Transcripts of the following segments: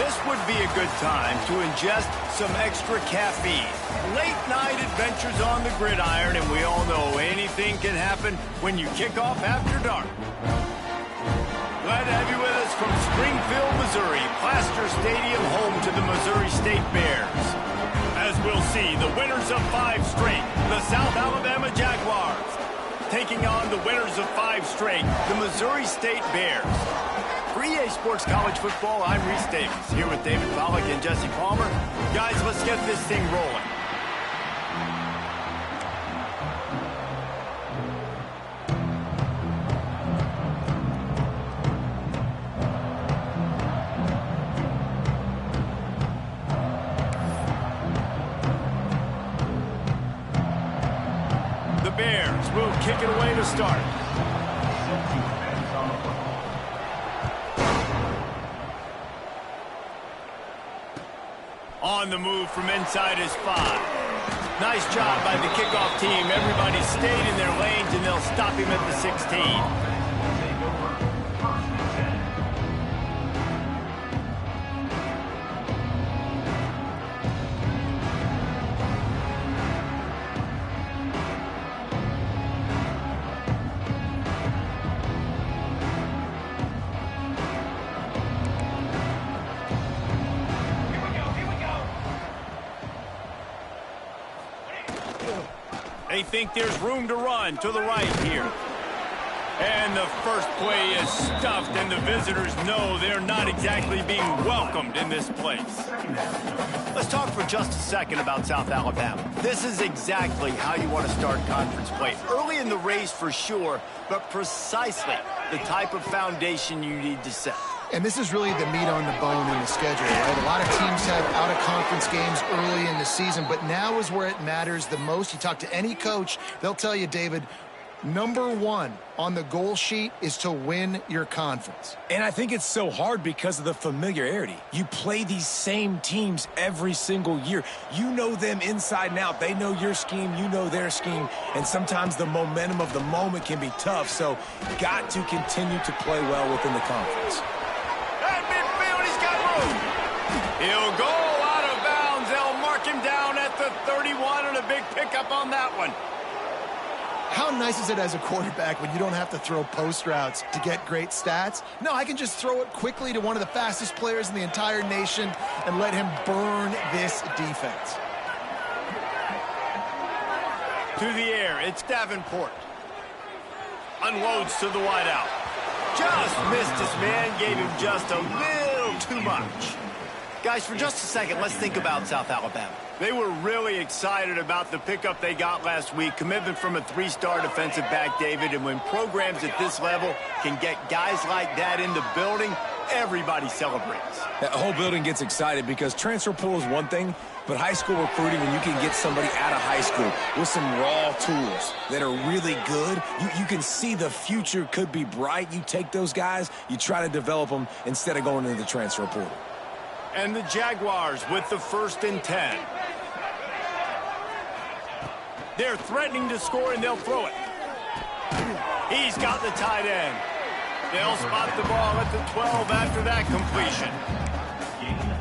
This would be a good time to ingest some extra caffeine. Late night adventures on the gridiron, and we all know anything can happen when you kick off after dark. Glad to have you with us from Springfield, Missouri, Plaster Stadium, home to the Missouri State Bears. As we'll see, the winners of 5 straight, the South Alabama Jaguars, taking on the winners of 5 straight, the Missouri State Bears. For EA Sports College Football, I'm Reese Davis, here with David Pollack and Jesse Palmer. Guys, let's get this thing rolling. The Bears will kick it away to start. On the move from inside is 5. Nice job by the kickoff team. Everybody stayed in their lanes, and they'll stop him at the 16. They think there's room to run to the right here. And the first play is stuffed, and the visitors know they're not exactly being welcomed in this place. Let's talk for just a second about South Alabama. This is exactly how you want to start conference play. Early in the race for sure, but precisely the type of foundation you need to set. And this is really the meat on the bone in the schedule, right? A lot of teams have out-of-conference games early in the season, but now is where it matters the most. You talk to any coach, they'll tell you, David, number 1 on the goal sheet is to win your conference. And I think it's so hard because of the familiarity. You play these same teams every single year. You know them inside and out. They know your scheme, you know their scheme, and sometimes the momentum of the moment can be tough, so got to continue to play well within the conference. He'll go out of bounds. They'll mark him down at the 31, and a big pickup on that one. How nice is it as a quarterback when you don't have to throw post routes to get great stats? No, I can just throw it quickly to one of the fastest players in the entire nation and let him burn this defense. To the air, it's Davenport. Unloads to the wideout. Just missed his man, gave him just a little too much. Guys, for just a second, let's think about South Alabama. They were really excited about the pickup they got last week. Commitment from a 3-star defensive back, David. And when programs at this level can get guys like that in the building, everybody celebrates. The whole building gets excited because transfer portal is one thing, but high school recruiting, when you can get somebody out of high school with some raw tools that are really good, you can see the future could be bright. You take those guys, you try to develop them instead of going into the transfer portal. And the Jaguars with the 1st and 10. They're threatening to score, and they'll throw it. He's got the tight end. They'll spot the ball at the 12 after that completion.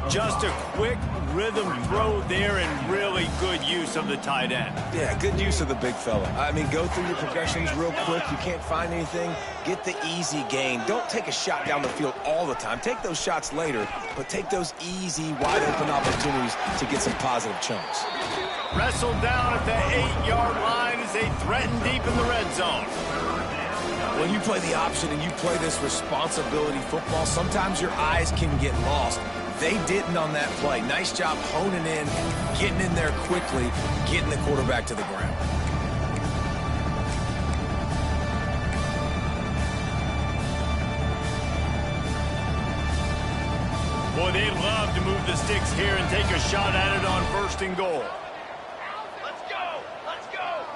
Just a quick rhythm throw there, and really good use of the tight end. Yeah, good use of the big fella. I mean, go through your progressions real quick. You can't find anything. Get the easy gain. Don't take a shot down the field all the time. Take those shots later, but take those easy, wide-open opportunities to get some positive chunks. Wrestled down at the 8-yard line as they threaten deep in the red zone. When you play the option and you play this responsibility football, sometimes your eyes can get lost. They didn't on that play. Nice job honing in, getting in there quickly, getting the quarterback to the ground. Boy, they love to move the sticks here and take a shot at it on 1st and goal. Let's go! Let's go!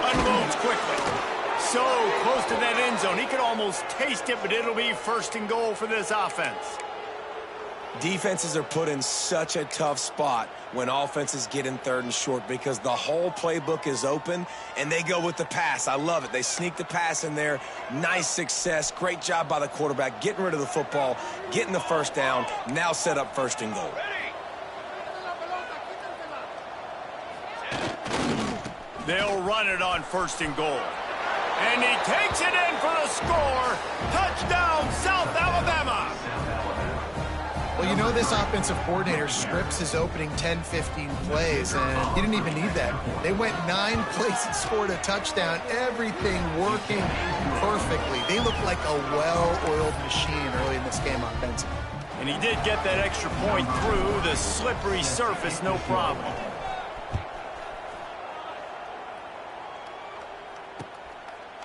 Unloads quickly. So close to that end zone. He could almost taste it, but it'll be 1st and goal for this offense. Defenses are put in such a tough spot when offenses get in 3rd and short because the whole playbook is open, and they go with the pass. I love it. They sneak the pass in there. Nice success. Great job by the quarterback getting rid of the football, getting the first down, now set up 1st and goal. They'll run it on 1st and goal. And he takes it in for the score. Touchdown, South Alabama. Well, you know this offensive coordinator scripts his opening 10, 15 plays, and he didn't even need that. They went 9 plays and scored a touchdown, everything working perfectly. They looked like a well-oiled machine early in this game offensively. And he did get that extra point through the slippery surface, no problem.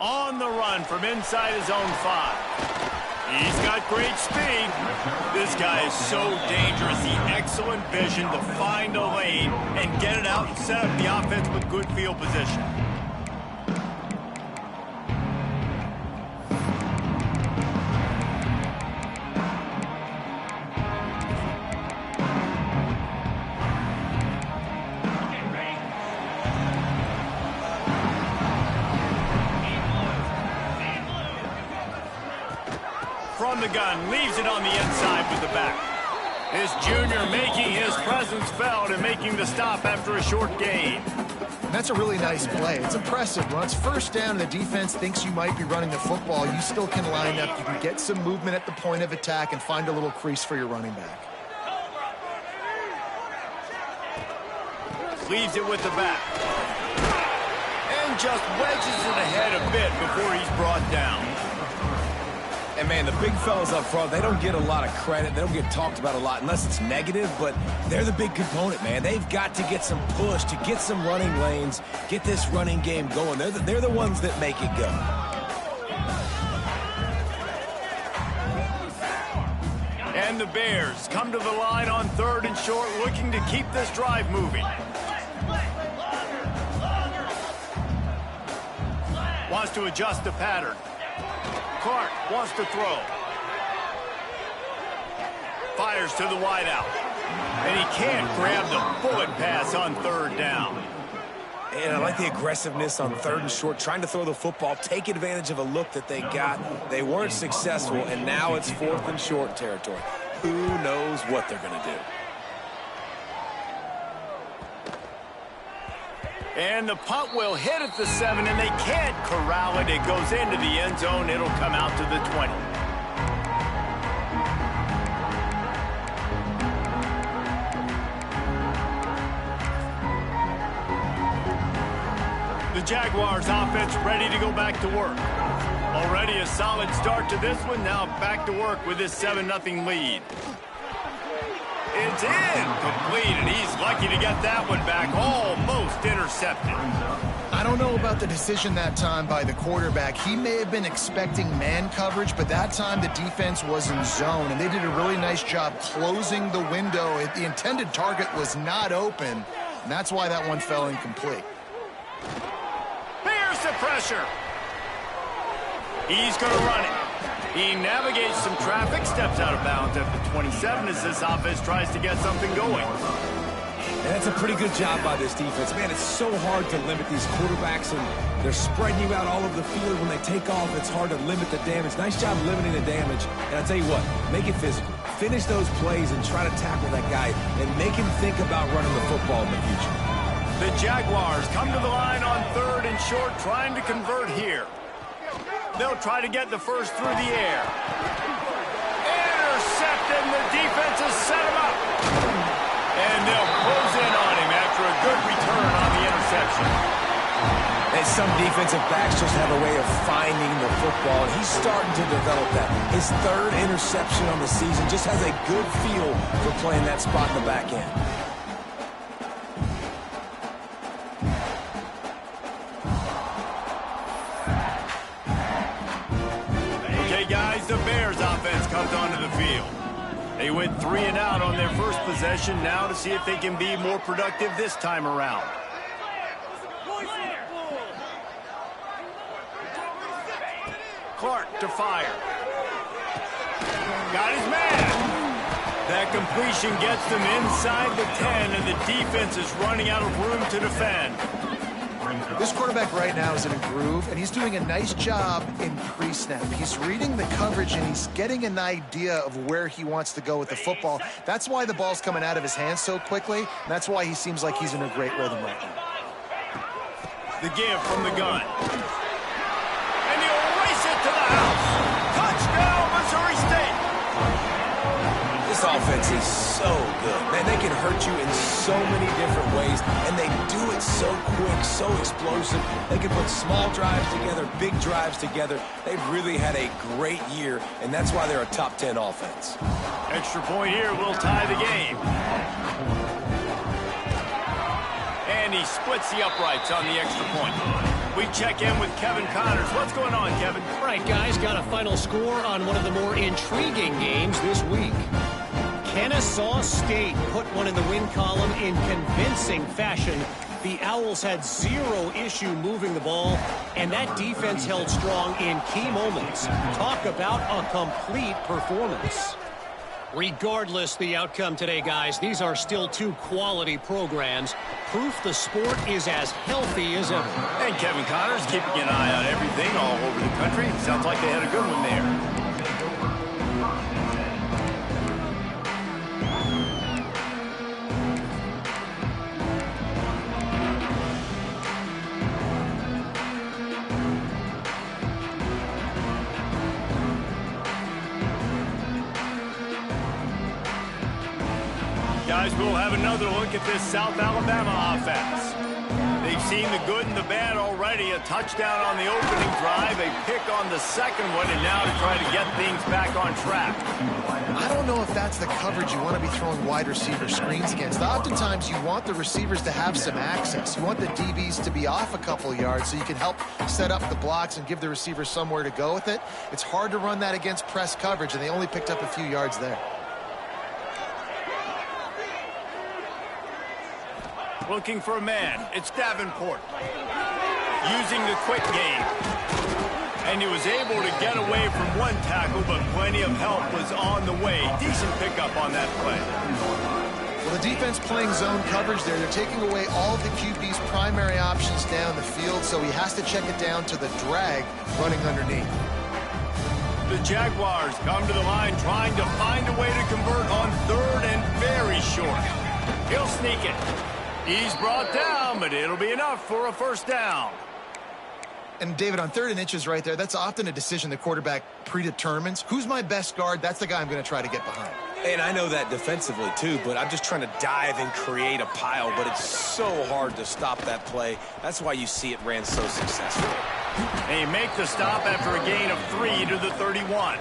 On the run from inside his own 5. He's got great speed. This guy is so dangerous. The excellent vision to find a lane and get it out and set up the offense with good field position. From the gun, leaves it on the inside with the back. This junior making his presence felt and making the stop after a short gain. That's a really nice play. It's impressive. When it's 1st down and the defense thinks you might be running the football, you still can line up. You can get some movement at the point of attack and find a little crease for your running back. Leaves it with the back. And just wedges it ahead a bit before he's brought down. And, man, the big fellas up front, they don't get a lot of credit. They don't get talked about a lot unless it's negative, but they're the big component, man. They've got to get some push, to get some running lanes, get this running game going. They're the ones that make it go. And the Bears come to the line on 3rd and short, looking to keep this drive moving. Wants to adjust the pattern. Clark wants to throw. Fires to the wideout. And he can't grab the bullet pass on 3rd down. And I like the aggressiveness on 3rd and short, trying to throw the football, take advantage of a look that they got. They weren't successful, and now it's 4th and short territory. Who knows what they're going to do? And the punt will hit at the 7, and they can't corral it. It goes into the end zone. It'll come out to the 20. The Jaguars offense ready to go back to work. Already a solid start to this one. Now back to work with this 7-0 lead. It's incomplete, and he's lucky to get that one back, almost intercepted. I don't know about the decision that time by the quarterback. He may have been expecting man coverage, but that time the defense was in zone, and they did a really nice job closing the window. The intended target was not open, and that's why that one fell incomplete. Here's the pressure. He's going to run it. He navigates some traffic, steps out of bounds at the 27 as this offense tries to get something going. And that's a pretty good job by this defense. Man, it's so hard to limit these quarterbacks, and they're spreading you out all over the field. When they take off, it's hard to limit the damage. Nice job limiting the damage. And I'll tell you what, make it physical. Finish those plays and try to tackle that guy and make him think about running the football in the future. The Jaguars come to the line on 3rd and short, trying to convert here. They'll try to get the first through the air. Intercepted, and the defense has set him up. And they'll close in on him after a good return on the interception. And some defensive backs just have a way of finding the football, and he's starting to develop that. His 3rd interception on the season just has a good feel for playing that spot in the back end. The Bears offense comes onto the field. They went 3 and out on their first possession, now to see if they can be more productive this time around. Clark to fire. Got his man. That completion gets them inside the 10, and the defense is running out of room to defend. This quarterback right now is in a groove, and he's doing a nice job in pre-snap. He's reading the coverage, and he's getting an idea of where he wants to go with the football. That's why the ball's coming out of his hands so quickly, and that's why he seems like he's in a great rhythm right now. The give from the gun. And he'll race it to the house. Touchdown, Missouri State. This offense is so good. Man, they can hurt you in so many different ways, and they do it so quick, so explosive. They can put small drives together, big drives together. They've really had a great year, and that's why they're a top 10 offense. Extra point here will tie the game. And he splits the uprights on the extra point. We check in with Kevin Connors. What's going on, Kevin? All right, guys, got a final score on one of the more intriguing games this week. Kennesaw State put one in the win column in convincing fashion. The Owls had zero issue moving the ball, and that defense held strong in key moments. Talk about a complete performance. Regardless the outcome today, guys, these are still two quality programs. Proof the sport is as healthy as ever. And Kevin Connors keeping an eye on everything all over the country. Sounds like they had a good one there. Guys, we'll have another look at this South Alabama offense. They've seen the good and the bad already. A touchdown on the opening drive, a pick on the second one, and now to try to get things back on track. I don't know if that's the coverage you want to be throwing wide receiver screens against. Oftentimes, you want the receivers to have some access. You want the DBs to be off a couple of yards so you can help set up the blocks and give the receivers somewhere to go with it. It's hard to run that against press coverage, and they only picked up a few yards there. Looking for a man. It's Davenport. Using the quick game. And he was able to get away from one tackle, but plenty of help was on the way. Decent pickup on that play. Well, the defense playing zone coverage there. They're taking away all of the QB's primary options down the field, so he has to check it down to the drag running underneath. The Jaguars come to the line trying to find a way to convert on third and very short. He'll sneak it. He's brought down, but it'll be enough for a first down. And, David, on 3rd and inches right there, that's often a decision the quarterback predetermines. Who's my best guard? That's the guy I'm going to try to get behind. And I know that defensively, too, but I'm just trying to dive and create a pile, but it's so hard to stop that play. That's why you see it ran so successful. They make the stop after a gain of 3 to the 31.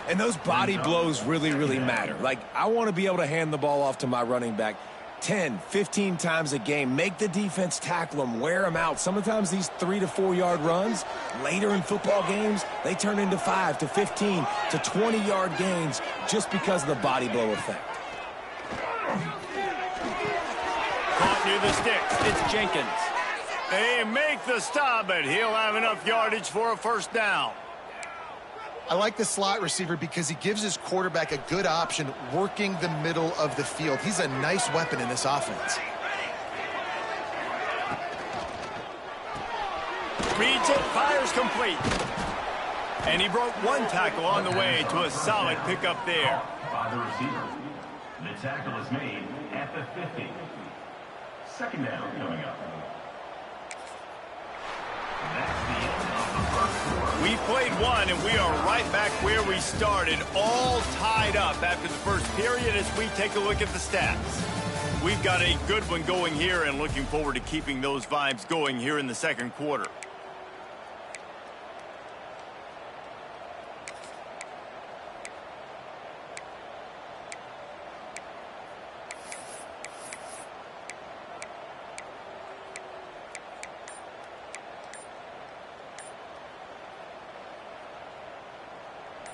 And those body blows really, really matter. Like, I want to be able to hand the ball off to my running back 10, 15 times a game. Make the defense tackle them, wear them out. Sometimes these 3 to 4 yard runs, later in football games, they turn into 5 to 15 to 20 yard gains just because of the body blow effect. Caught near the sticks. It's Jenkins. They make the stop, but he'll have enough yardage for a first down. I like the slot receiver because he gives his quarterback a good option working the middle of the field. He's a nice weapon in this offense. Reads it, fires complete. And he broke one tackle on the way to a solid pickup there. By the receiver. The tackle is made at the 50. Second down coming up. That's the end of the first quarter. We've played one, and we are right back where we started, all tied up after the first period as we take a look at the stats. We've got a good one going here and looking forward to keeping those vibes going here in the second quarter.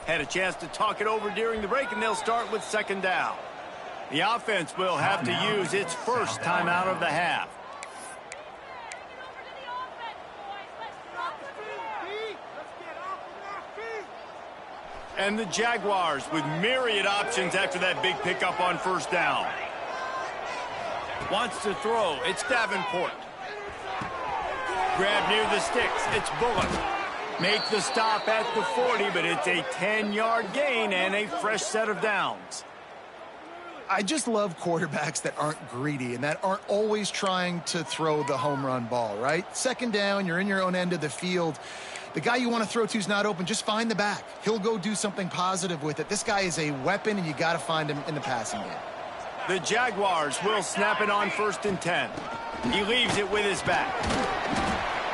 Had a chance to talk it over during the break, and they'll start with second down. The offense will have to use its first timeout of the half. And the Jaguars with myriad options after that big pickup on first down. Wants to throw. It's Davenport. Grab near the sticks. It's Bullock. Make the stop at the 40, but it's a 10-yard gain and a fresh set of downs. I just love quarterbacks that aren't greedy and that aren't always trying to throw the home run ball, right? Second down, you're in your own end of the field. The guy you want to throw to is not open. Just find the back. He'll go do something positive with it. This guy is a weapon, and you got to find him in the passing game. The Jaguars will snap it on 1st and 10. He leaves it with his back.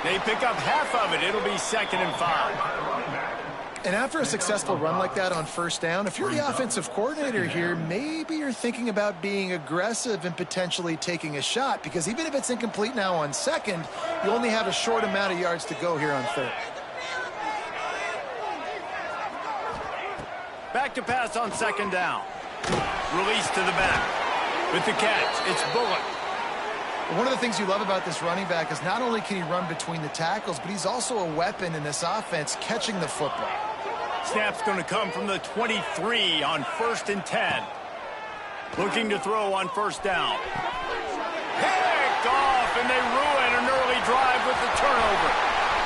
They pick up half of it. It'll be 2nd and 5. And after a successful run like that on first down, if you're the offensive coordinator here, maybe you're thinking about being aggressive and potentially taking a shot, because even if it's incomplete now on 2nd, you only have a short amount of yards to go here on 3rd. Back to pass on 2nd down. Release to the back. With the catch, it's Bullock. One of the things you love about this running back is not only can he run between the tackles, but he's also a weapon in this offense catching the football. Snap's going to come from the 23 on 1st and 10. Looking to throw on 1st down. Picked off, and they ruin an early drive with the turnover.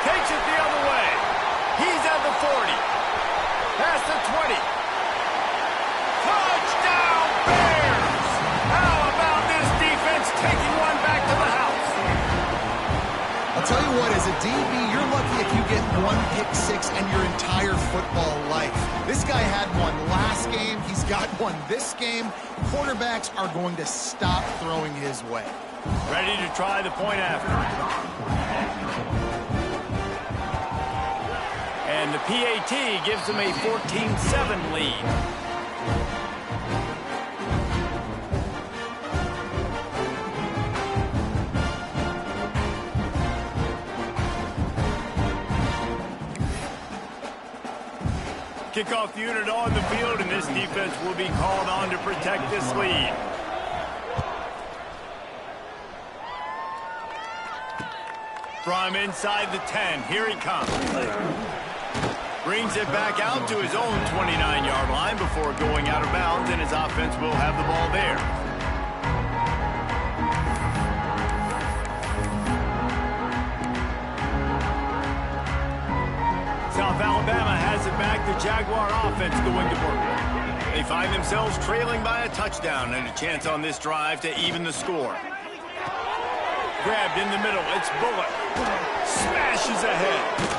Takes it the other way. He's at the 40. Past the 20. Touchdown, Bears! How about this defense taking one back to the house? I'll tell you what, as a DB, you're lucky if you get one pick six in your entire football life. This guy had one last game. He's got one this game. Quarterbacks are going to stop throwing his way. Ready to try the point after. And the PAT gives them a 14-7 lead. Kickoff unit on the field, and this defense will be called on to protect this lead. From inside the 10, here he comes. Brings it back out to his own 29-yard line before going out of bounds, and his offense will have the ball there. South Alabama has it back. The Jaguar offense going to work. They find themselves trailing by a touchdown and a chance on this drive to even the score. Grabbed in the middle. It's Bullock. Smashes ahead.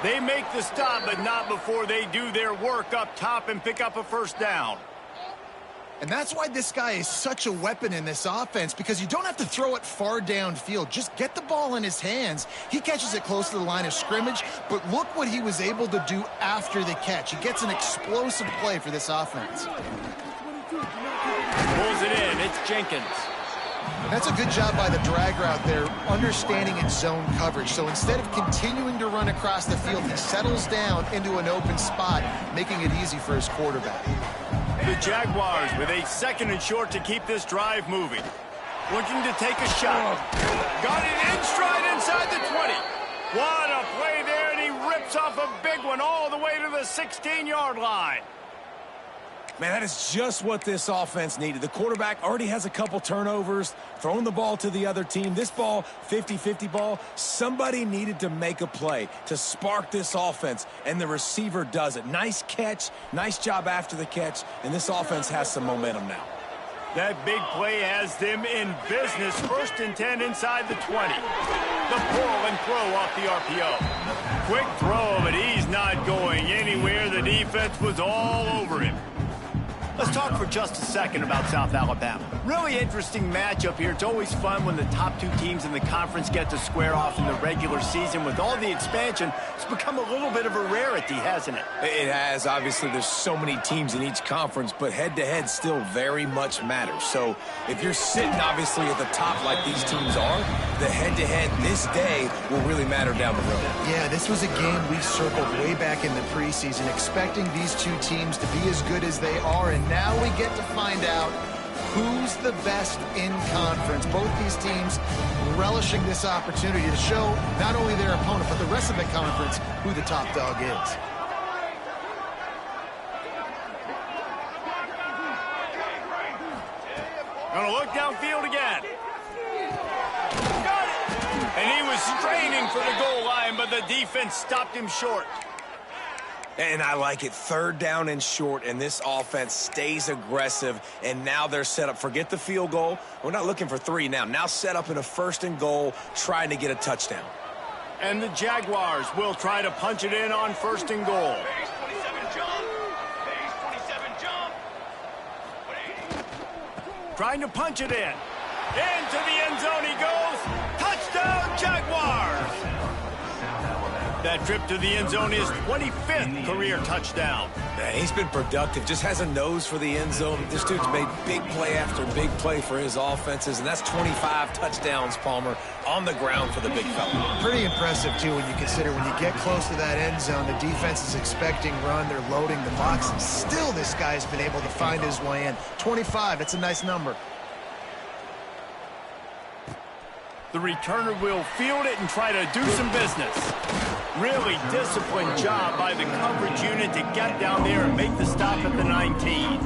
They make the stop, but not before they do their work up top and pick up a first down. And that's why this guy is such a weapon in this offense, because you don't have to throw it far downfield. Just get the ball in his hands. He catches it close to the line of scrimmage, but look what he was able to do after the catch. He gets an explosive play for this offense. Pulls it in. It's Jenkins. That's a good job by the drag route there, understanding its zone coverage. So instead of continuing to run across the field, he settles down into an open spot, making it easy for his quarterback. The Jaguars with a 2nd and short to keep this drive moving. Looking to take a shot. Got it in stride inside the 20. What a play there, and he rips off a big one all the way to the 16-yard line. Man, that is just what this offense needed. The quarterback already has a couple turnovers, throwing the ball to the other team. This ball, 50-50 ball, somebody needed to make a play to spark this offense, and the receiver does it. Nice catch, nice job after the catch, and this offense has some momentum now. That big play has them in business. 1st and 10 inside the 20. The pull and throw off the RPO. Quick throw, but he's not going anywhere. The defense was all over him. Let's talk for just a second about South Alabama. Really interesting matchup here. It's always fun when the top two teams in the conference get to square off in the regular season. With all the expansion, it's become a little bit of a rarity, hasn't it? It has. Obviously, there's so many teams in each conference, but head-to-head still very much matters. So if you're sitting, obviously, at the top like these teams are, the head-to-head this day will really matter down the road. Yeah, this was a game we circled way back in the preseason, expecting these two teams to be as good as they are, and now we get to find out who's the best in conference. Both these teams relishing this opportunity to show not only their opponent, but the rest of the conference who the top dog is. Gonna look downfield again. Got it! And he was straining for the goal line, but the defense stopped him short. And I like it. 3rd down and short, and this offense stays aggressive, and now they're set up. Forget the field goal. We're not looking for 3 now. Now set up in a 1st and goal, trying to get a touchdown. And the Jaguars will try to punch it in on 1st and goal. Base 27 jump. Base 27 jump. 180. Trying to punch it in. Into the end zone he goes. Touchdown, Jaguars! That trip to the end zone is 25th career touchdown. Man, he's been productive, just has a nose for the end zone. This dude's made big play after big play for his offenses, and that's 25 touchdowns, Palmer, on the ground for the big fella. Pretty impressive, too, when you consider when you get close to that end zone, the defense is expecting run, they're loading the box, and still this guy's been able to find his way in. 25, it's a nice number. The returner will field it and try to do some business. Really disciplined job by the coverage unit to get down there and make the stop at the 19.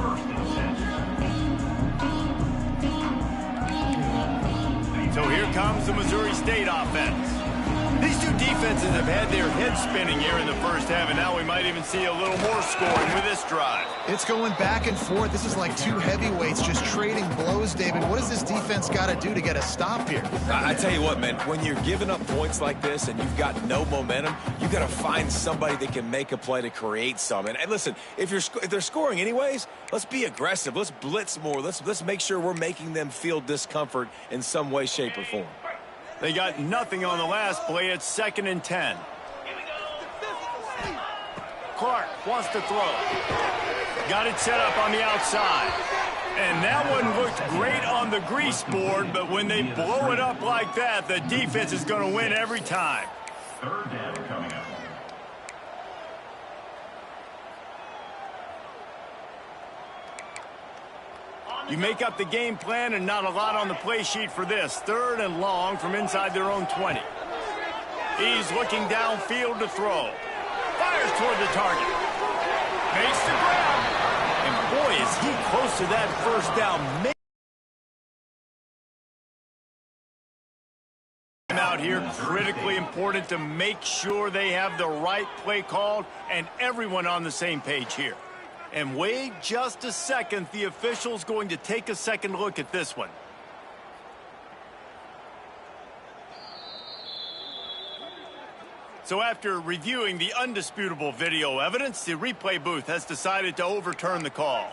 So here comes the Missouri State offense. These two defenses have had their heads spinning here in the first half, and now we might even see a little more scoring with this drive. It's going back and forth. This is like two heavyweights just trading blows, David. What does this defense got to do to get a stop here? I tell you what, man, when you're giving up points like this and you've got no momentum, you got to find somebody that can make a play to create some. And listen, if they're scoring anyways, let's be aggressive. Let's blitz more. Let's make sure we're making them feel discomfort in some way, shape, or form. They got nothing on the last play. It's 2nd and 10. Clark wants to throw. Got it set up on the outside. And that one looked great on the grease board, but when they blow it up like that, the defense is going to win every time. 3rd down coming up. You make up the game plan and not a lot on the play sheet for this. 3rd and long from inside their own 20. He's looking downfield to throw. Fires toward the target. Makes the grab. And boy, is he close to that 1st down. Out here, critically important to make sure they have the right play called and everyone on the same page here. And wait just a second, the official's going to take a second look at this one. So after reviewing the undisputable video evidence, the replay booth has decided to overturn the call.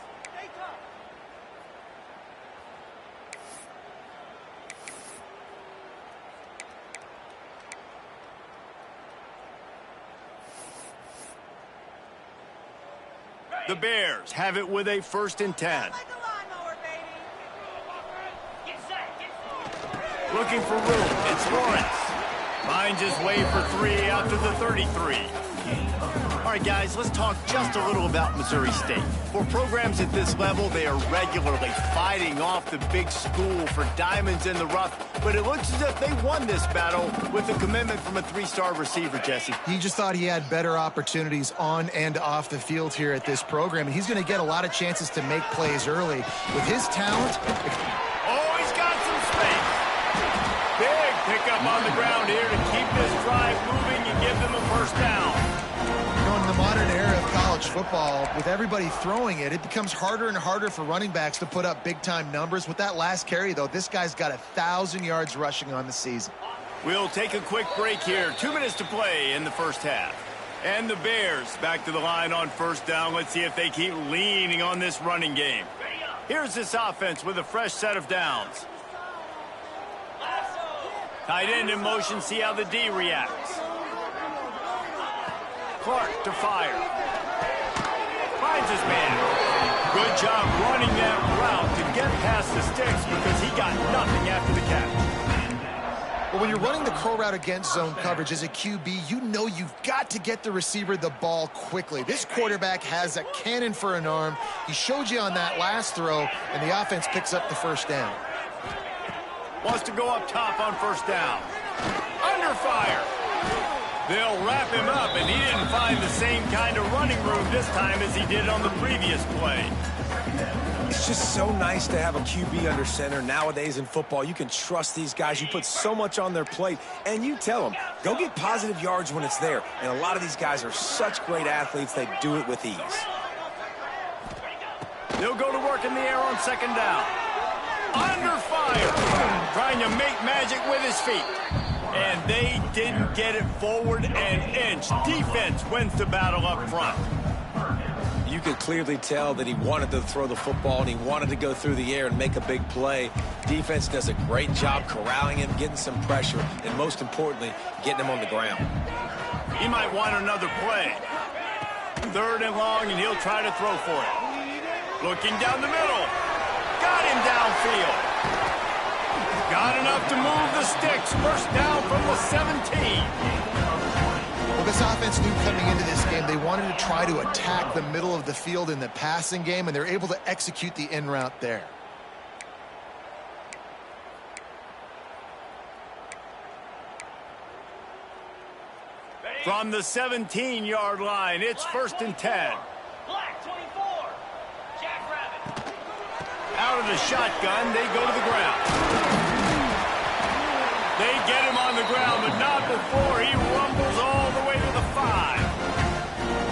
The Bears have it with a 1st and 10. Looking for room. It's Lawrence. Finds his way for 3 out to the 33. All right, guys, let's talk just a little about Missouri State. For programs at this level, they are regularly fighting off the big school for diamonds in the rough, but it looks as if they won this battle with a commitment from a 3-star receiver, Jesse. He just thought he had better opportunities on and off the field here at this program, and he's going to get a lot of chances to make plays early. With his talent... Oh, he's got some space. Big pickup on the ground here to keep this drive moving and give them a 1st down. In the modern era of college football, with everybody throwing it, it becomes harder and harder for running backs to put up big-time numbers. With that last carry, though, this guy's got 1,000 yards rushing on the season. We'll take a quick break here. 2 minutes to play in the first half. And the Bears back to the line on 1st down. Let's see if they keep leaning on this running game. Here's this offense with a fresh set of downs. Tight end in motion, see how the D reacts. Clark to fire. Finds his man. Good job running that route to get past the sticks because he got nothing after the catch. But when you're running the curl route against zone coverage as a QB, you know you've got to get the receiver the ball quickly. This quarterback has a cannon for an arm. He showed you on that last throw, and the offense picks up the 1st down. Wants to go up top on 1st down. Under fire. They'll wrap him up, and he didn't find the same kind of running room this time as he did on the previous play. It's just so nice to have a QB under center. Nowadays in football, you can trust these guys. You put so much on their plate, and you tell them, go get positive yards when it's there. And a lot of these guys are such great athletes, they do it with ease. They'll go to work in the air on second down. Under fire. Trying to make magic with his feet. And they didn't get it forward an inch. Defense wins the battle up front. You could clearly tell that he wanted to throw the football and he wanted to go through the air and make a big play. Defense does a great job corralling him, getting some pressure, and most importantly, getting him on the ground. He might want another play. 3rd and long, and he'll try to throw for it. Looking down the middle. Got him downfield. Got enough to move the sticks. First down from the 17. Well, this offense knew coming into this game they wanted to try to attack the middle of the field in the passing game, and they're able to execute the in route there. From the 17-yard line, it's 1st and 10. Black 24. Jackrabbit. Out of the shotgun, they go to the ground. They get him on the ground, but not before he rumbles all the way to the 5.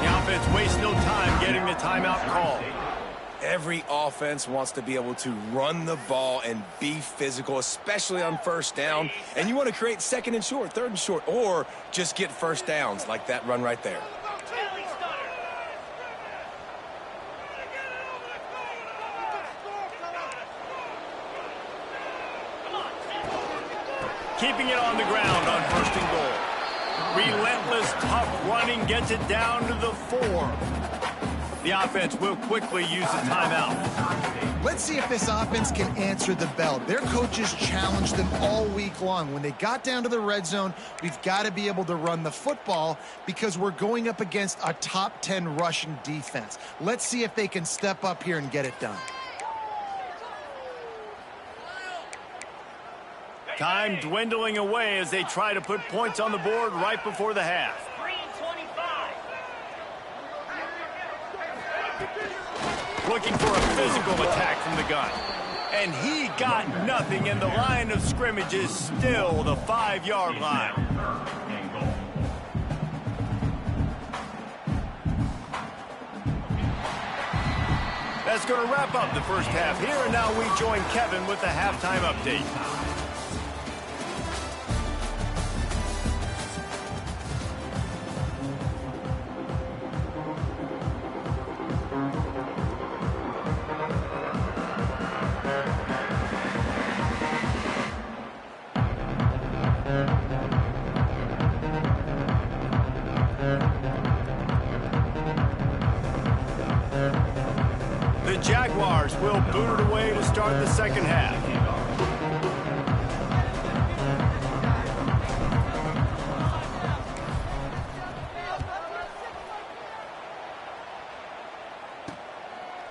The offense wastes no time getting the timeout call. Every offense wants to be able to run the ball and be physical, especially on first down. And you want to create 2nd and short, 3rd and short, or just get first downs like that run right there. Keeping it on the ground on 1st and goal. Relentless, tough running gets it down to the 4. The offense will quickly use the timeout. Let's see if this offense can answer the bell. Their coaches challenged them all week long. When they got down to the red zone, we've got to be able to run the football because we're going up against a top 10 rushing defense. Let's see if they can step up here and get it done. Time dwindling away as they try to put points on the board right before the half. Green 25. Looking for a physical attack from the gun. And he got nothing, and the line of scrimmage is still the 5-yard line. That's going to wrap up the first half here, and now we join Kevin with the halftime update. The Jaguars will boot it away to start the second half.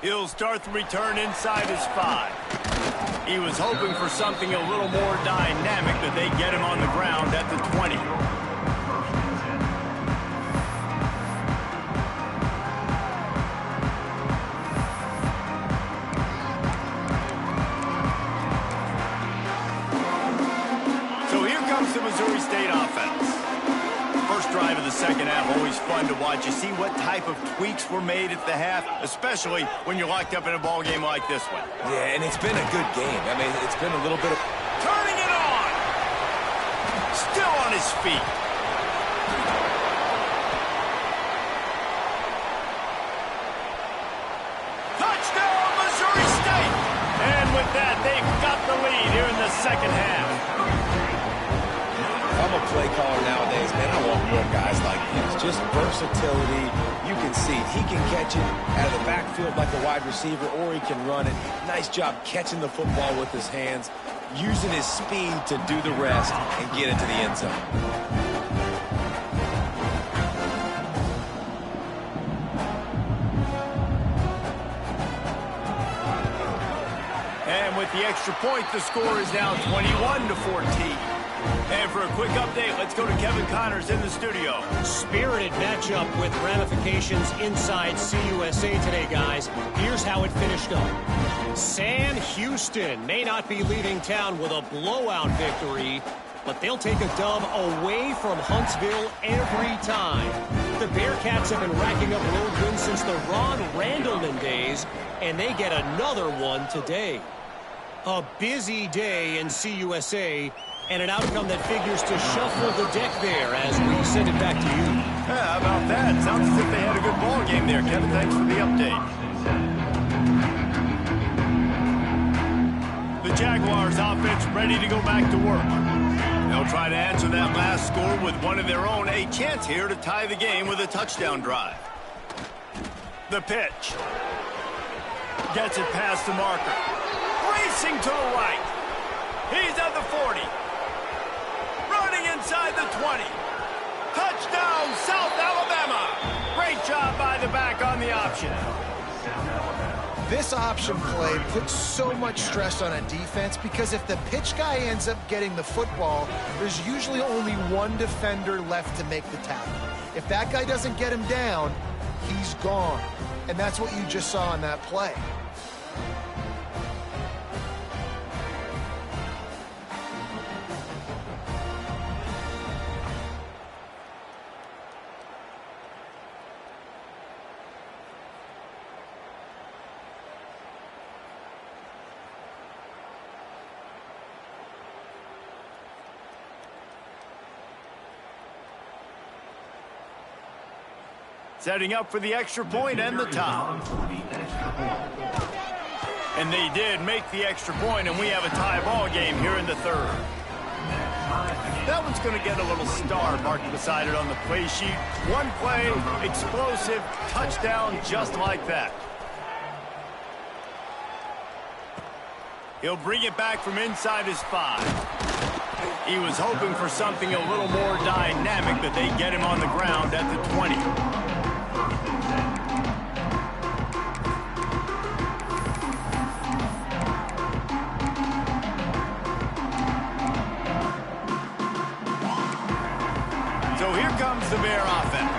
He'll start the return inside his 5. He was hoping for something a little more dynamic, but they get him on the ground at the 20. The Missouri State offense. First drive of the second half, always fun to watch. You see what type of tweaks were made at the half, especially when you're locked up in a ball game like this one. Yeah, and it's been a good game. I mean, it's been a little bit of... Turning it on! Still on his feet. Touchdown, Missouri State! And with that, they've got the lead here in the second half. I'm a play caller nowadays, man. I want more guys like this. Just versatility. You can see he can catch it out of the backfield like a wide receiver, or he can run it. Nice job catching the football with his hands, using his speed to do the rest and get into the end zone. And with the extra point, the score is now 21-14. And for a quick update, let's go to Kevin Connors in the studio. Spirited matchup with ramifications inside CUSA today, guys. Here's how it finished up. Sam Houston may not be leaving town with a blowout victory, but they'll take a dub away from Huntsville every time. The Bearcats have been racking up road wins since the Ron Randleman days, and they get another one today. A busy day in CUSA, and an outcome that figures to shuffle the deck there as we send it back to you. Yeah, how about that? Sounds as if they had a good ball game there, Kevin. Thanks for the update. The Jaguars offense ready to go back to work. They'll try to answer that last score with one of their own. A chance here to tie the game with a touchdown drive. The pitch. Gets it past the marker. Racing to the right. He's at the 40. Running inside the 20. Touchdown, South Alabama. Great job by the back on the option. This option play puts so much stress on a defense because if the pitch guy ends up getting the football, there's usually only one defender left to make the tackle. If that guy doesn't get him down, he's gone. And that's what you just saw on that play. Setting up for the extra point and the tie. And they did make the extra point, and we have a tie ball game here in the third. That one's going to get a little star marked beside it on the play sheet. One play, explosive, touchdown just like that. He'll bring it back from inside his 5. He was hoping for something a little more dynamic, but they get him on the ground at the 20. So here comes the Bear offense.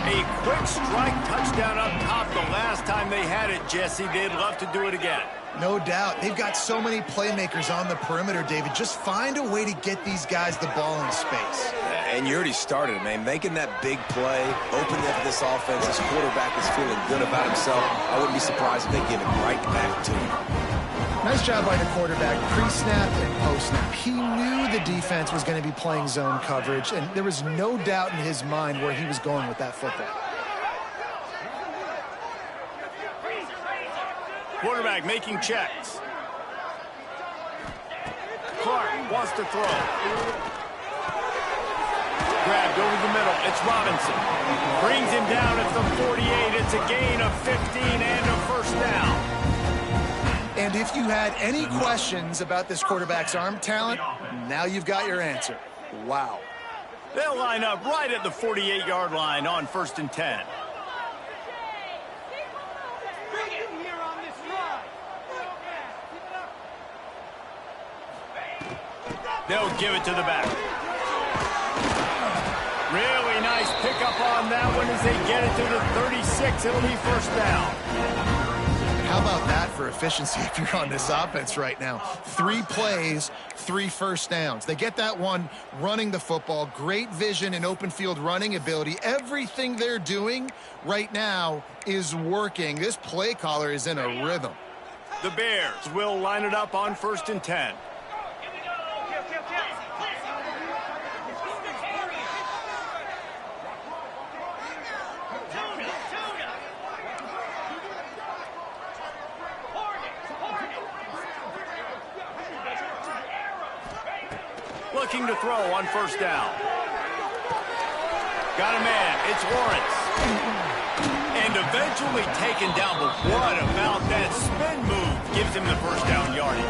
A quick strike touchdown up top the last time they had it, Jesse. They'd love to do it again. No doubt. They've got so many playmakers on the perimeter, David. Just find a way to get these guys the ball in space. And you already started, man. Making that big play, opening up this offense. This quarterback is feeling good about himself. I wouldn't be surprised if they give it right back to him. Nice job by the quarterback, pre-snap and post-snap. He knew the defense was going to be playing zone coverage, and there was no doubt in his mind where he was going with that football. Quarterback making checks. Clark wants to throw. Grabbed over the middle. It's Robinson. Brings him down at the 48. It's a gain of 15 and a first down. And if you had any questions about this quarterback's arm talent, now you've got your answer. Wow. They'll line up right at the 48-yard line on 1st and 10. They'll give it to the back. Really nice pickup on that one as they get it to the 36. It'll be first down. How about that for efficiency if you're on this offense right now? 3 plays, 3 first downs. They get that one running the football, great vision and open field running ability. Everything they're doing right now is working. This play caller is in a rhythm. The Bears will line it up on 1st and 10. Looking to throw on 1st down. Got a man. It's Lawrence. And eventually taken down. But what about that spin move? Gives him the first down yardage.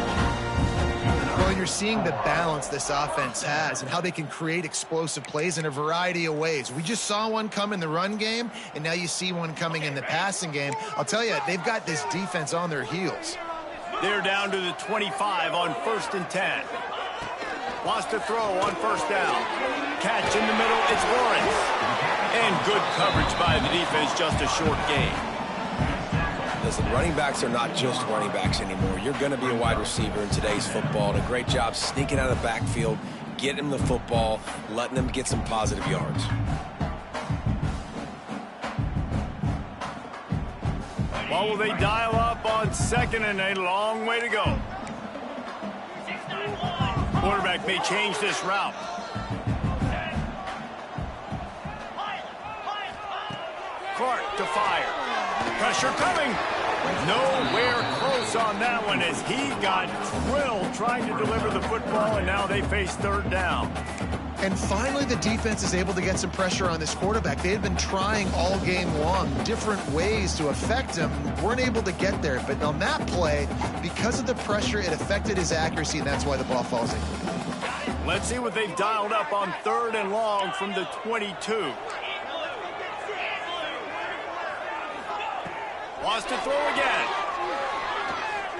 Well, you're seeing the balance this offense has and how they can create explosive plays in a variety of ways. We just saw one come in the run game, and now you see one coming in the passing game. I'll tell you, they've got this defense on their heels. They're down to the 25 on 1st and 10. Wants to throw on 1st down. Catch in the middle, it's Lawrence. And good coverage by the defense, just a short gain. Listen, running backs are not just running backs anymore. You're going to be a wide receiver in today's football, and a great job sneaking out of the backfield, getting them the football, letting them get some positive yards. Well, will they dial up on second and a long way to go? Quarterback may change this route. Clark to fire. Pressure coming. Nowhere close on that one as he got drilled trying to deliver the football, and now they face third down. And finally, the defense is able to get some pressure on this quarterback. They had been trying all game long different ways to affect him, weren't able to get there. But on that play, because of the pressure, it affected his accuracy, and that's why the ball falls in. Let's see what they've dialed up on third and long from the 22. Wants to throw again.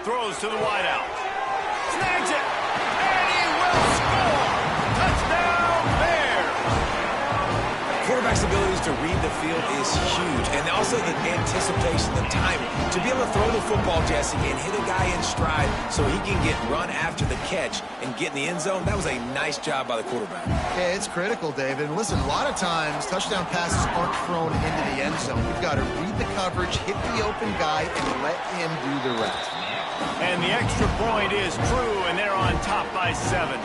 Throws to the wideout. Snags it. And he will score. Touchdown Bears. Quarterback's abilities to read the field is huge, and also the anticipation, the timing. To be able to throw the football, Jesse, and hit a guy in stride so he can get run after the catch and get in the end zone, that was a nice job by the quarterback. Yeah, it's critical, David. And listen, a lot of times touchdown passes aren't thrown into the end zone. You've got to read the coverage, hit the open guy, and let him do the rest. And the extra point is true, and they're on top by 7.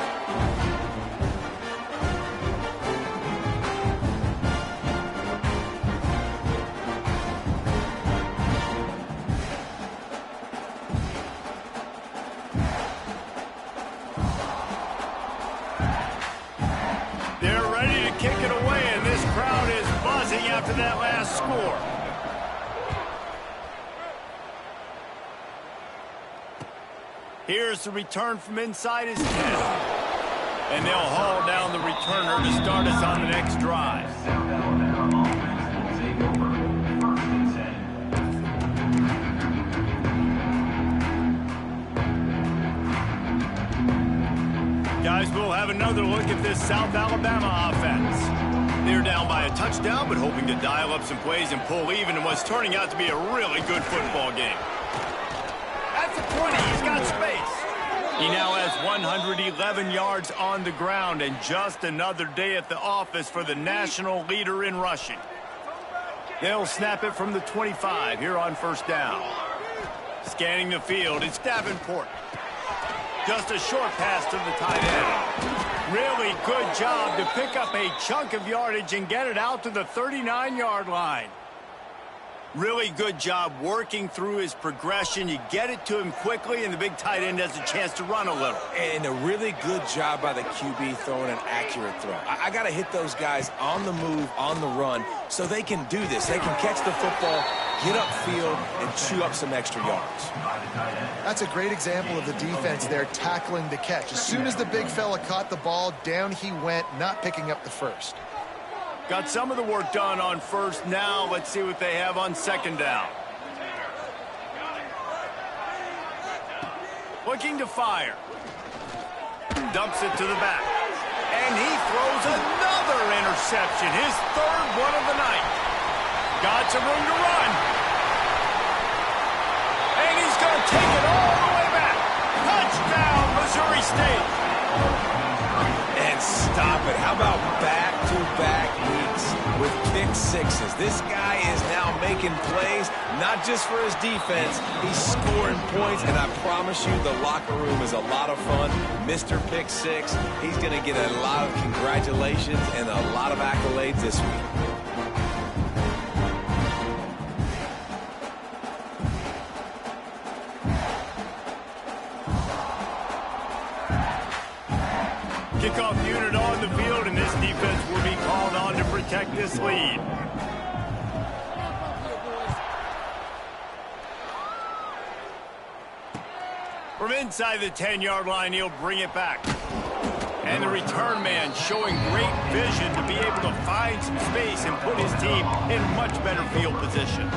They're ready to kick it away, and this crowd is buzzing after that last score. Here's the return from inside his 10. And they'll haul down the returner to start us on the next drive. Guys, we'll have another look at this South Alabama offense. They're down by a touchdown, but hoping to dial up some plays and pull even in what's turning out to be a really good football game. That's a 20. He's got space. He now has 111 yards on the ground, and just another day at the office for the national leader in rushing. They'll snap it from the 25 here on first down. Scanning the field, it's Davenport. Just a short pass to the tight end. Really good job to pick up a chunk of yardage and get it out to the 39-yard line. Really good job working through his progression. You get it to him quickly, and the big tight end has a chance to run a little. And a really good job by the QB throwing an accurate throw. I got to hit those guys on the move, on the run, so they can do this. They can catch the football, get upfield, and chew up some extra yards. That's a great example of the defense there tackling the catch. As soon as the big fella caught the ball, down he went, not picking up the first. Got some of the work done on first. Now let's see what they have on second down. Looking to fire. Dumps it to the back. And he throws another interception. His third one of the night. Got some room to run. And he's going to take it all the way back. Touchdown, Missouri State. And stop it. How about back-to-back weeks with pick sixes? This guy is now making plays, not just for his defense. He's scoring points, and I promise you the locker room is a lot of fun. Mr. Pick Six, he's going to get a lot of congratulations and a lot of accolades this week. Kickoff unit on the field, and this defense will be called on to protect this lead. From inside the 10-yard line, he'll bring it back. And the return man showing great vision to be able to find some space and put his team in much better field position.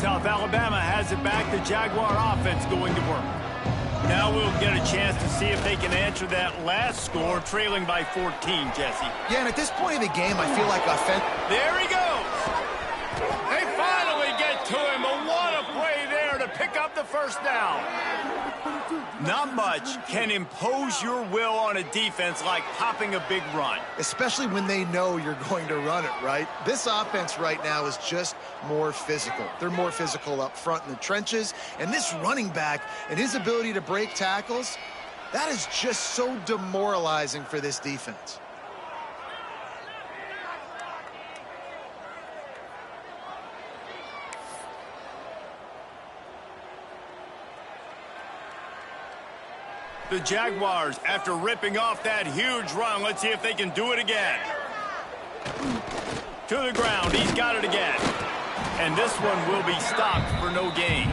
South Alabama has it back the Jaguar offense going to work. Now we'll get a chance to see if they can answer that last score, trailing by 14, Jesse. Yeah, and at this point of the game, I feel like There he goes. They finally get to him, but what a play there to pick up the first down. Not much can impose your will on a defense like popping a big run. especially when they know you're going to run it, right? This offense right now is just more physical. They're more physical up front in the trenches, and this running back and his ability to break tackles, that is just so demoralizing for this defense. The Jaguars, after ripping off that huge run, let's see if they can do it again. To the ground, he's got it again. And this one will be stopped for no gain.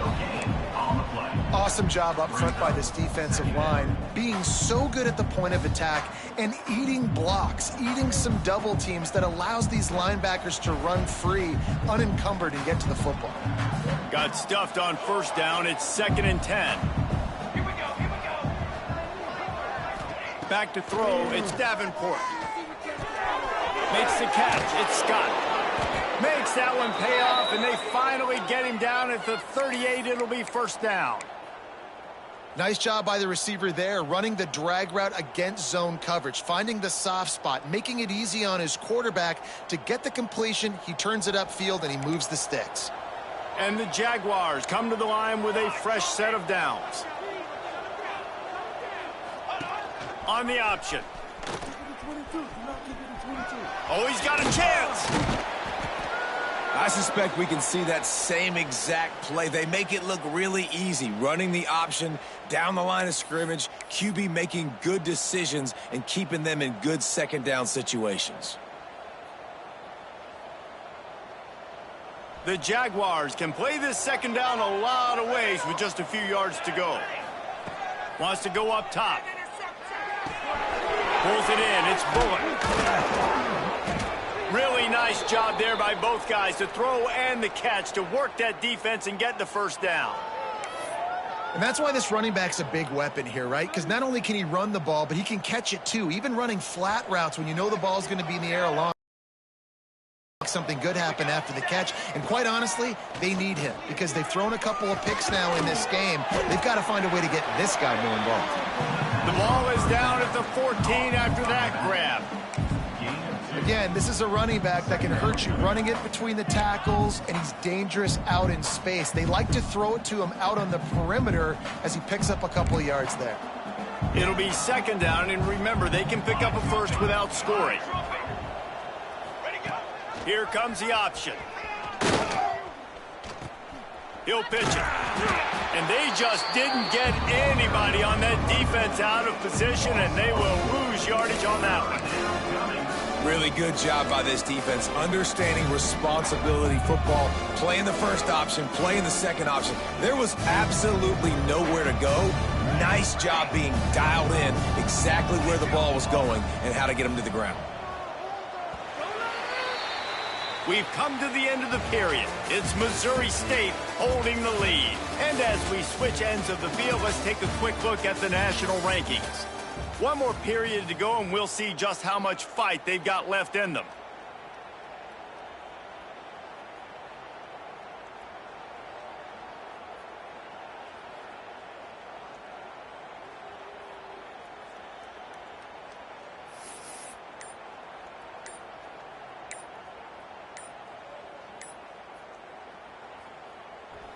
Awesome job up front by this defensive line, being so good at the point of attack and eating blocks, eating some double teams that allows these linebackers to run free, unencumbered, and get to the football. Got stuffed on first down. It's 2nd and 10. Back to throw, it's Davenport. Makes the catch, it's Scott. Makes that one pay off, and they finally get him down at the 38. It'll be first down. Nice job by the receiver there, running the drag route against zone coverage, finding the soft spot, making it easy on his quarterback to get the completion. He turns it upfield, and he moves the sticks. And the Jaguars come to the line with a fresh set of downs. On the option. Oh, he's got a chance. I suspect we can see that same exact play. They make it look really easy, running the option down the line of scrimmage, QB making good decisions and keeping them in good second down situations. The Jaguars can play this second down a lot of ways with just a few yards to go. Wants to go up top. Pulls it in. It's Bullock. Really nice job there by both guys to throw and the catch to work that defense and get the first down. And that's why this running back's a big weapon here, right? Because not only can he run the ball, but he can catch it too. Even running flat routes when you know the ball's going to be in the air a long. Something good happen after the catch. And quite honestly, they need him because they've thrown a couple of picks now in this game. They've got to find a way to get this guy more involved. The ball is down at the 14 after that grab. Again, this is a running back that can hurt you running it between the tackles, and he's dangerous out in space. They like to throw it to him out on the perimeter as he picks up a couple of yards there. It'll be second down, and remember, they can pick up a first without scoring. Here comes the option. He'll pitch it. And they just didn't get anybody on that defense out of position, and they will lose yardage on that one. Really good job by this defense, understanding responsibility football, playing the first option, playing the second option. There was absolutely nowhere to go. Nice job being dialed in exactly where the ball was going and how to get him to the ground. We've come to the end of the period. It's Missouri State holding the lead. And as we switch ends of the field, let's take a quick look at the national rankings. One more period to go, and we'll see just how much fight they've got left in them.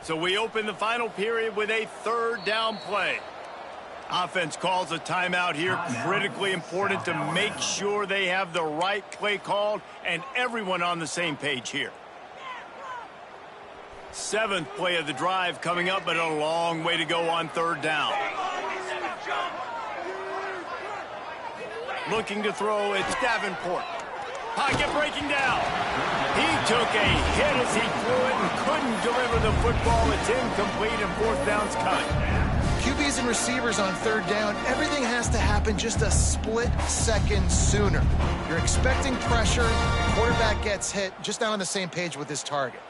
So we open the final period with a third down play. Offense calls a timeout here. Critically important to make sure they have the right play called and everyone on the same page here. 7th play of the drive coming up, but a long way to go on third down. Looking to throw, it's Davenport. Pocket breaking down. He took a hit as he threw it and couldn't deliver the football. It's incomplete and fourth down's cut. QBs and receivers on third down, everything has to happen just a split second sooner. You're expecting pressure, the quarterback gets hit, just not on the same page with his target.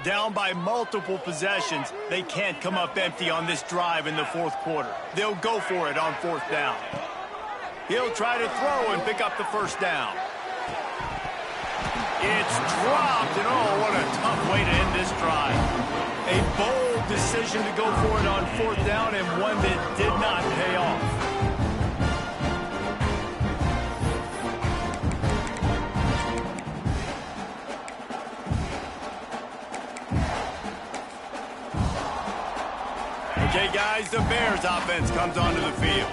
Down by multiple possessions, they can't come up empty on this drive in the fourth quarter. They'll go for it on fourth down. He'll try to throw and pick up the first down. It's dropped, and oh, what a tough way to end this drive. A bold decision to go for it on fourth down, and one that did not pay off. Okay, guys, the Bears offense comes onto the field.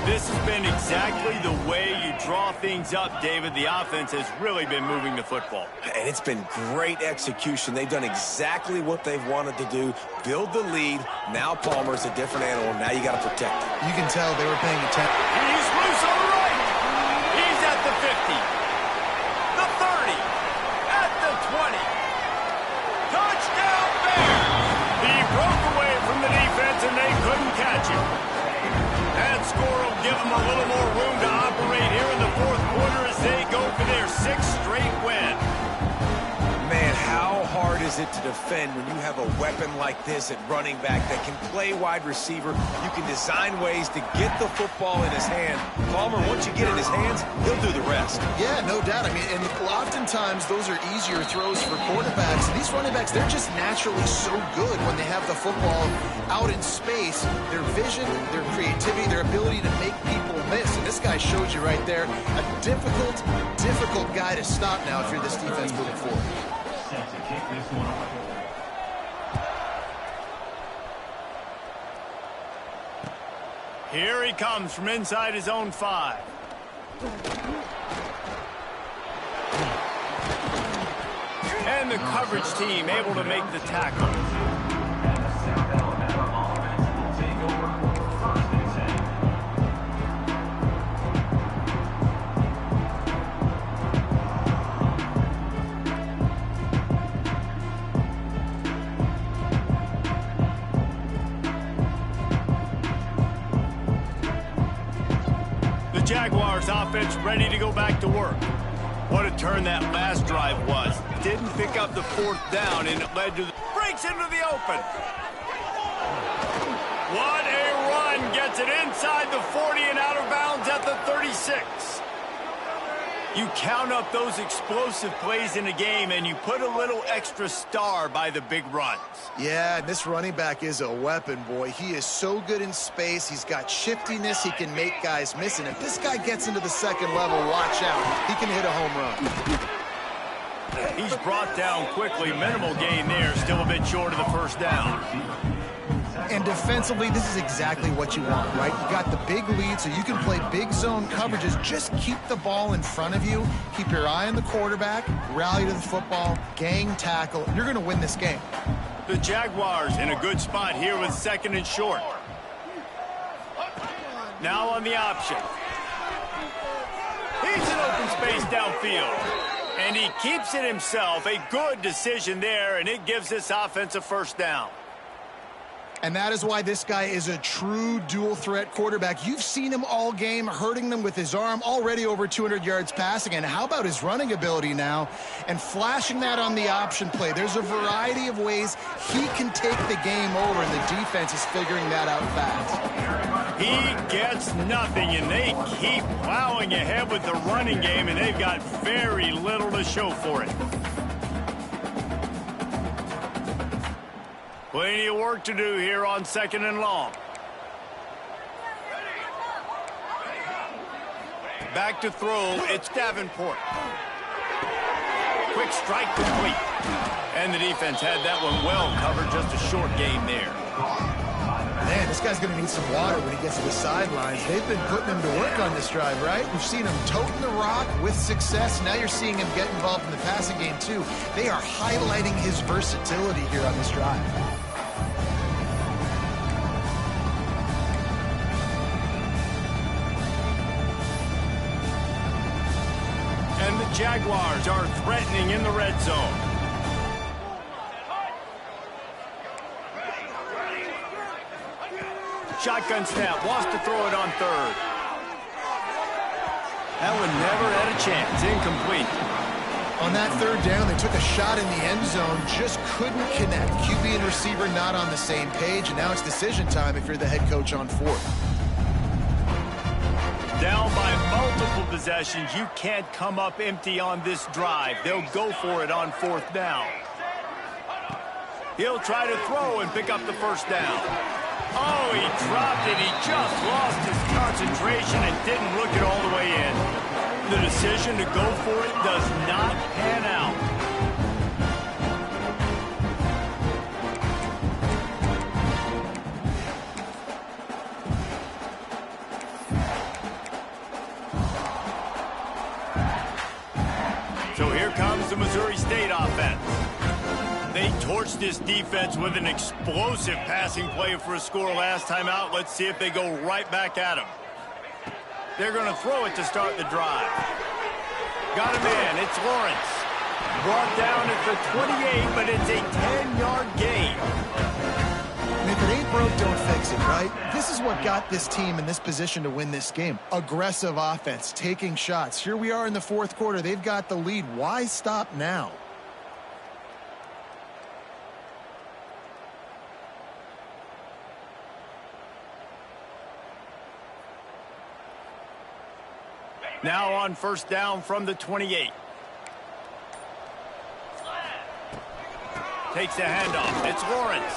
This has been exactly the way you draw things up, David. The offense has really been moving the football. And it's been great execution. They've done exactly what they've wanted to do. Build the lead. Now Palmer's a different animal. Now you got to protect him. You can tell they were paying attention. He's loose on the right. He's at the 50. The 30. At the 20. Touchdown, Bears! He broke away from the defense, and they couldn't catch him. That score will give them a little more room to operate here in the fourth quarter as they go for their 6th straight win. Man, how hard is it to defend when you have a weapon like this at running back that can play wide receiver? You can design ways to get the football in his hand. Palmer, once you get it in his hands, he'll do the rest. Yeah, no doubt. I mean, and oftentimes those are easier throws for quarterbacks. And these running backs, they're just naturally so good when they have the football out in space. Their vision, their creativity, their ability to make people miss. And this guy shows you right there a difficult guy to stop now if you're this defense moving forward. Set to kick this one away. Here he comes from inside his own 5. And the coverage team able to make the tackle. South Alabama offense will take over first and 10. The Jaguars offense ready to go back to work. What a turn that last drive was. Didn't pick up the fourth down, and it led to the... breaks into the open. What a run. Gets it inside the 40 and out of bounds at the 36. You count up those explosive plays in a game, and you put a little extra star by the big runs. Yeah, this running back is a weapon, boy. He is so good in space. He's got shiftiness. He can make guys miss. And if this guy gets into the second level, watch out. He can hit a home run. He's brought down quickly. Minimal gain there. Still a bit short of the first down. And defensively, this is exactly what you want, right? You got the big lead, so you can play big zone coverages. Just keep the ball in front of you. Keep your eye on the quarterback. Rally to the football. Gang tackle. You're going to win this game. The Jaguars in a good spot here with 2nd and short. Now on the option. He's in open space downfield. And he keeps it himself. A good decision there, and it gives this offense a first down. And that is why this guy is a true dual-threat quarterback. You've seen him all game, hurting them with his arm, already over 200 yards passing. And how about his running ability now? And flashing that on the option play. There's a variety of ways he can take the game over, and the defense is figuring that out fast. He gets nothing, and they keep plowing ahead with the running game, and they've got very little to show for it. Plenty of work to do here on 2nd and long. Back to throw, it's Davenport. Quick strike complete. And the defense had that one well covered, just a short gain there. Man, this guy's going to need some water when he gets to the sidelines. They've been putting him to work on this drive, right? We've seen him toting the rock with success. Now you're seeing him get involved in the passing game, too. They are highlighting his versatility here on this drive. And the Jaguars are threatening in the red zone. Shotgun snap, wants to throw it on 3rd. That one never had a chance, incomplete. On that third down, they took a shot in the end zone, just couldn't connect. QB and receiver not on the same page, and now it's decision time if you're the head coach on fourth. Down by multiple possessions, you can't come up empty on this drive. They'll go for it on fourth down. He'll try to throw and pick up the first down. Oh, he dropped it. He just lost his concentration and didn't look it all the way in. The decision to go for it does not pan out. So here comes the Missouri State offense. They torched this defense with an explosive passing play for a score last time out. Let's see if they go right back at him. They're going to throw it to start the drive. Got him in. It's Lawrence. Brought down at the 28, but it's a 10-yard gain. And if it ain't broke, don't fix it, right? This is what got this team in this position to win this game. Aggressive offense, taking shots. Here we are in the fourth quarter. They've got the lead. Why stop now? Now on first down from the 28. Takes the handoff. It's Lawrence.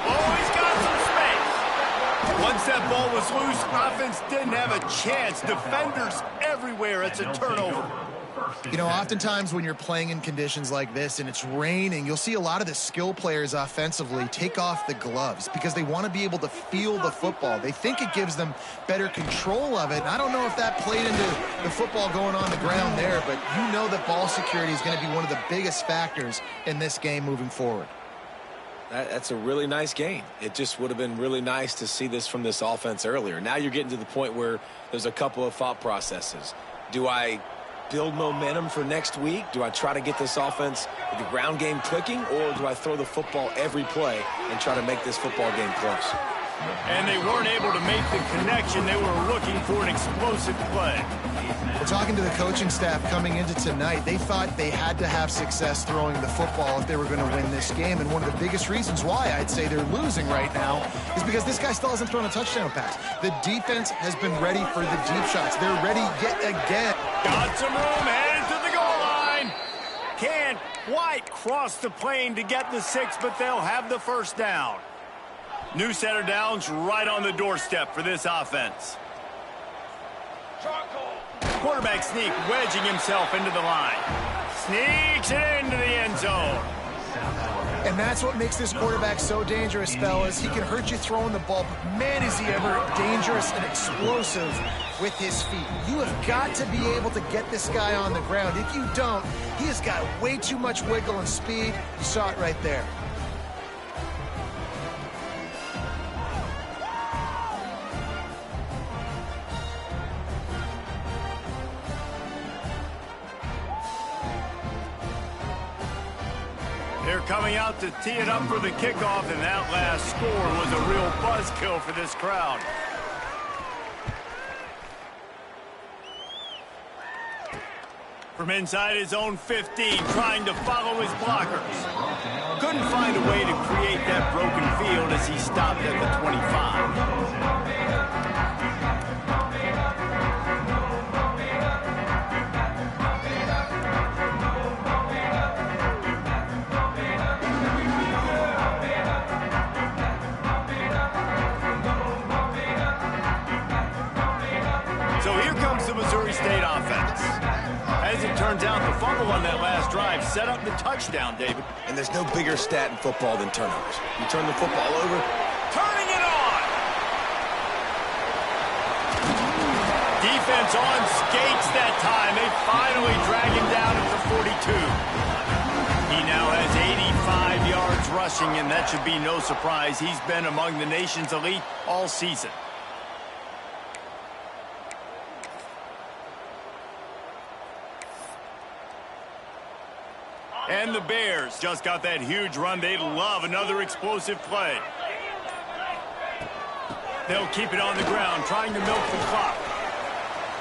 Oh, he's got some space. Once that ball was loose, offense didn't have a chance. Defenders everywhere. It's a turnover. You know, oftentimes when you're playing in conditions like this and it's raining, you'll see a lot of the skill players offensively take off the gloves because they want to be able to feel the football. They think it gives them better control of it. And I don't know if that played into the football going on the ground there, but you know that ball security is going to be one of the biggest factors in this game moving forward. That's a really nice game. It just would have been really nice to see this from this offense earlier. Now you're getting to the point where there's a couple of thought processes. Do I build momentum for next week? Do I try to get this offense with the ground game clicking, or do I throw the football every play and try to make this football game close? And they weren't able to make the connection. They were looking for an explosive play. We're talking to the coaching staff coming into tonight. They thought they had to have success throwing the football if they were going to win this game. And one of the biggest reasons why I'd say they're losing right now is because this guy still hasn't thrown a touchdown pass. The defense has been ready for the deep shots. They're ready yet again. Got some room, headed to the goal line. Can't quite cross the plane to get the 6, but they'll have the first down. New set of downs right on the doorstep for this offense. Quarterback sneak, wedging himself into the line. Sneaks it into the end zone. And that's what makes this quarterback so dangerous, fellas. He can hurt you throwing the ball, but man, is he ever dangerous and explosive with his feet. You have got to be able to get this guy on the ground. If you don't, he has got way too much wiggle and speed. You saw it right there. They're coming out to tee it up for the kickoff, and that last score was a real buzzkill for this crowd. From inside his own 15, trying to follow his blockers. Couldn't find a way to create that broken field as he stopped at the 25. Missouri State offense. As it turns out, the fumble on that last drive set up the touchdown, David. And there's no bigger stat in football than turnovers. You turn the football over. Turning it on! Defense on skates that time. They finally drag him down at the 42. He now has 85 yards rushing, and that should be no surprise. He's been among the nation's elite all season. And the Bears just got that huge run. They love another explosive play. They'll keep it on the ground, trying to milk the clock.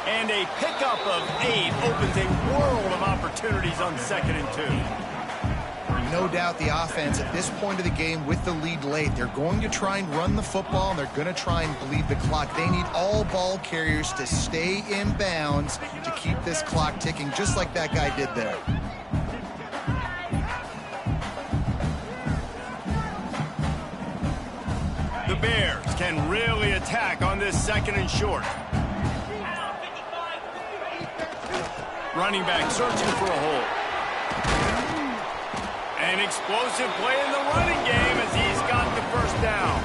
And a pickup of 8 opens a world of opportunities on 2nd and 2. No doubt the offense at this point of the game with the lead late, they're going to try and run the football, and they're going to try and bleed the clock. They need all ball carriers to stay in bounds to keep this clock ticking, just like that guy did there. The Bears can really attack on this 2nd and short. Running back searching for a hole. An explosive play in the running game as he's got the first down.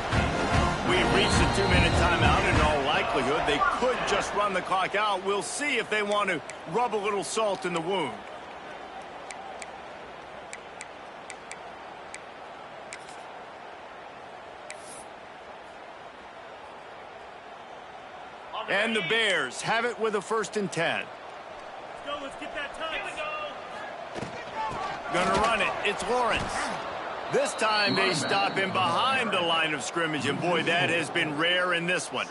We've reached a 2-minute timeout. In all likelihood, they could just run the clock out. We'll see if they want to rub a little salt in the wound. And the Bears have it with a 1st and 10. Let's get that touch. Here we go. Gonna run it. It's Lawrence. This time they stop him behind the line of scrimmage, and boy, that has been rare in this one.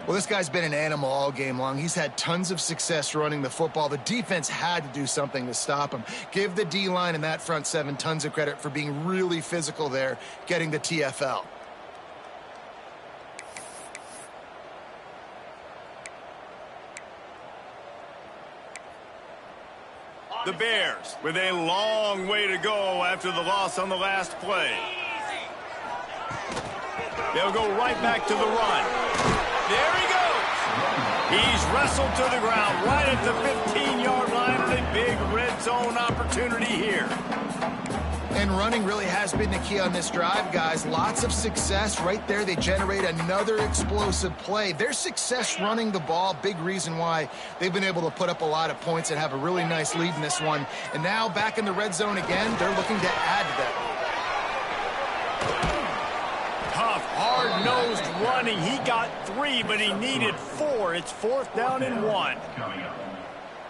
Well, this guy's been an animal all game long. He's had tons of success running the football. The defense had to do something to stop him. Give the D-line and that front 7 tons of credit for being really physical there, getting the TFL. The Bears with a long way to go after the loss on the last play. They'll go right back to the run. There he goes. He's wrestled to the ground right at the 15-yard line, and a big red zone opportunity here. And running really has been the key on this drive, guys. Lots of success right there. They generate another explosive play. Their success running the ball, big reason why they've been able to put up a lot of points and have a really nice lead in this one. And now back in the red zone again, they're looking to add to that. Tough, hard-nosed running. He got 3, but he needed 4. It's 4th down and 1.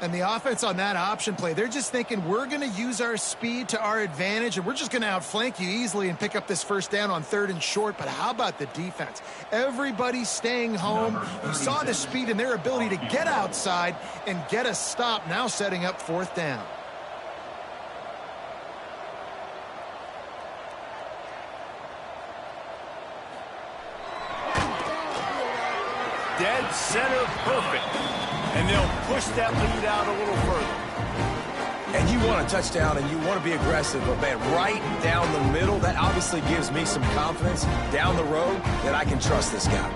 And the offense on that option play, they're just thinking we're going to use our speed to our advantage, and we're just going to outflank you easily and pick up this 1st down on 3rd and short. But how about the defense? Everybody's staying home. You saw the speed and their ability to get outside and get a stop, now setting up 4th down. Dead center perfect. And they'll push that lead out a little further. And you want a touchdown and you want to be aggressive, but man, right down the middle, that obviously gives me some confidence down the road that I can trust this guy.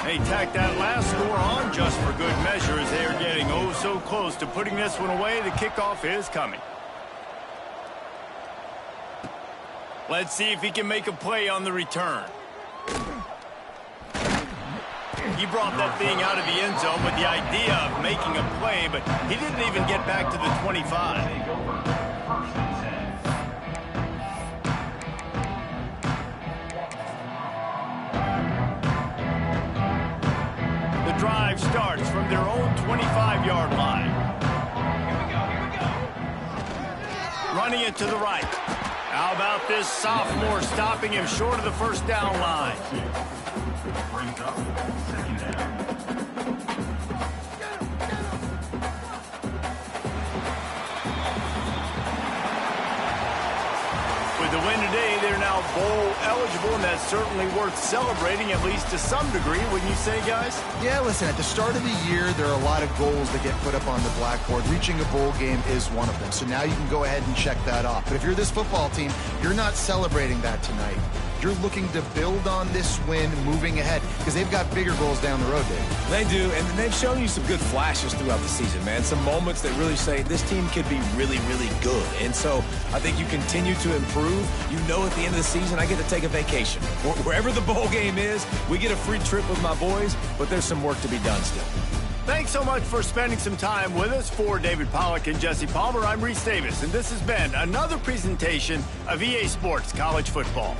They tack that last score on just for good measure as they are getting oh so close to putting this one away. The kickoff is coming. Let's see if he can make a play on the return. He brought that thing out of the end zone with the idea of making a play, but he didn't even get back to the 25. The drive starts from their own 25-yard line. Here we go. Running it to the right. How about this sophomore stopping him short of the 1st down line? Brings up 2nd down. With the win today, they're now bowl eligible, and that's certainly worth celebrating, at least to some degree, wouldn't you say, guys? Yeah, listen, at the start of the year, there are a lot of goals that get put up on the blackboard. Reaching a bowl game is one of them. So now you can go ahead and check that off. But if you're this football team, you're not celebrating that tonight. You're looking to build on this win moving ahead because they've got bigger goals down the road, Dave. They do, and they've shown you some good flashes throughout the season, man. Some moments that really say this team could be really, really good. And so I think you continue to improve. You know at the end of the season, I get to take a vacation. Wherever the bowl game is, we get a free trip with my boys, but there's some work to be done still. Thanks so much for spending some time with us. For David Pollack and Jesse Palmer, I'm Reese Davis, and this has been another presentation of EA Sports College Football.